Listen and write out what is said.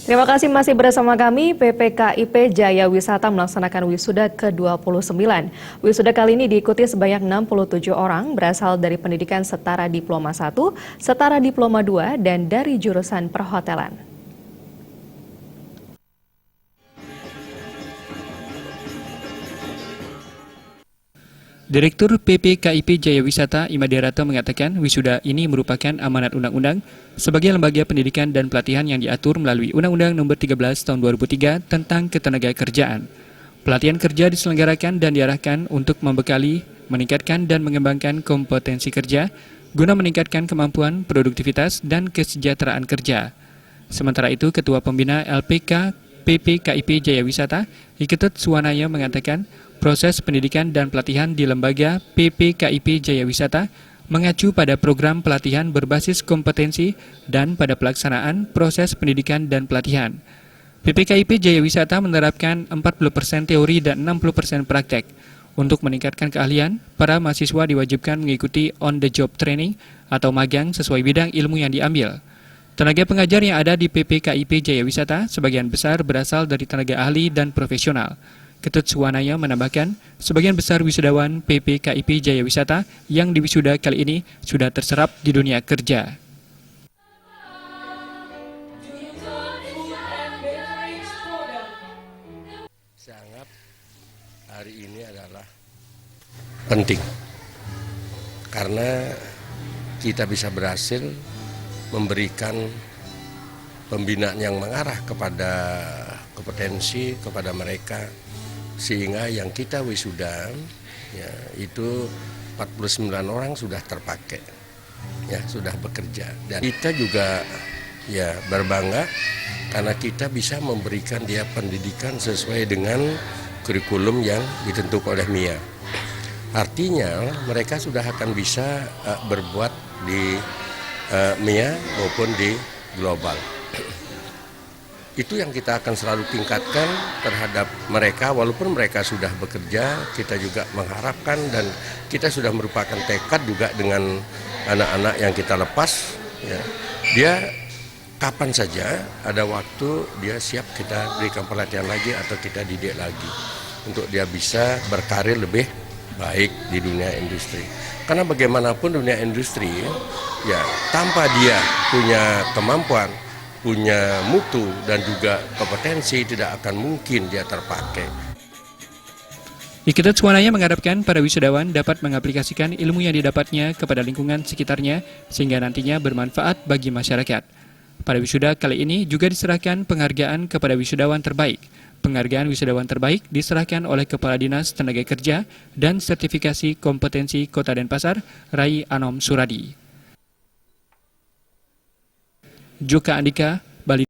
Terima kasih masih bersama kami. PPKIP Jaya Wisata melaksanakan wisuda ke-29. Wisuda kali ini diikuti sebanyak 67 orang berasal dari pendidikan setara Diploma 1, setara Diploma 2, dan dari jurusan perhotelan. Direktur PPKIP Jaya Wisata Imade Rata mengatakan wisuda ini merupakan amanat undang-undang sebagai lembaga pendidikan dan pelatihan yang diatur melalui Undang-Undang Nomor 13 Tahun 2003 tentang Ketenagakerjaan. Pelatihan kerja diselenggarakan dan diarahkan untuk membekali, meningkatkan dan mengembangkan kompetensi kerja guna meningkatkan kemampuan, produktivitas, dan kesejahteraan kerja. Sementara itu, Ketua Pembina LPK PPKIP Jaya Wisata, Iketut Suwanaya mengatakan proses pendidikan dan pelatihan di lembaga PPKIP Jaya Wisata mengacu pada program pelatihan berbasis kompetensi dan pada pelaksanaan proses pendidikan dan pelatihan. PPKIP Jaya Wisata menerapkan 40% teori dan 60% praktek. Untuk meningkatkan keahlian, para mahasiswa diwajibkan mengikuti on-the-job training atau magang sesuai bidang ilmu yang diambil. Tenaga pengajar yang ada di PPKIP Jaya Wisata sebagian besar berasal dari tenaga ahli dan profesional. Ketut Suwanaya menambahkan, sebagian besar wisudawan PPKIP Jaya Wisata yang diwisuda kali ini sudah terserap di dunia kerja. Saya anggap hari ini adalah penting karena kita bisa berhasil memberikan pembinaan yang mengarah kepada kompetensi kepada mereka, sehingga yang kita wisuda ya, itu 49 orang sudah terpakai, ya sudah bekerja, dan kita juga ya berbangga karena kita bisa memberikan dia pendidikan sesuai dengan kurikulum yang ditentukan oleh MIA. Artinya mereka sudah akan bisa berbuat di MIA maupun di global. Itu yang kita akan selalu tingkatkan terhadap mereka, walaupun mereka sudah bekerja, kita juga mengharapkan dan kita sudah merupakan tekad juga dengan anak-anak yang kita lepas. Ya. Dia kapan saja ada waktu dia siap kita berikan pelatihan lagi atau kita didik lagi untuk dia bisa berkarir lebih baik di dunia industri. Karena bagaimanapun dunia industri, ya tanpa dia punya kemampuan, punya mutu dan juga kompetensi, tidak akan mungkin dia terpakai. Iketut Suwanaya mengharapkan para wisudawan dapat mengaplikasikan ilmu yang didapatnya kepada lingkungan sekitarnya sehingga nantinya bermanfaat bagi masyarakat. Pada wisuda kali ini juga diserahkan penghargaan kepada wisudawan terbaik. Penghargaan wisudawan terbaik diserahkan oleh Kepala Dinas Tenaga Kerja dan Sertifikasi Kompetensi Kota Denpasar, Rai Anom Suradi. Joka Andika, Bali.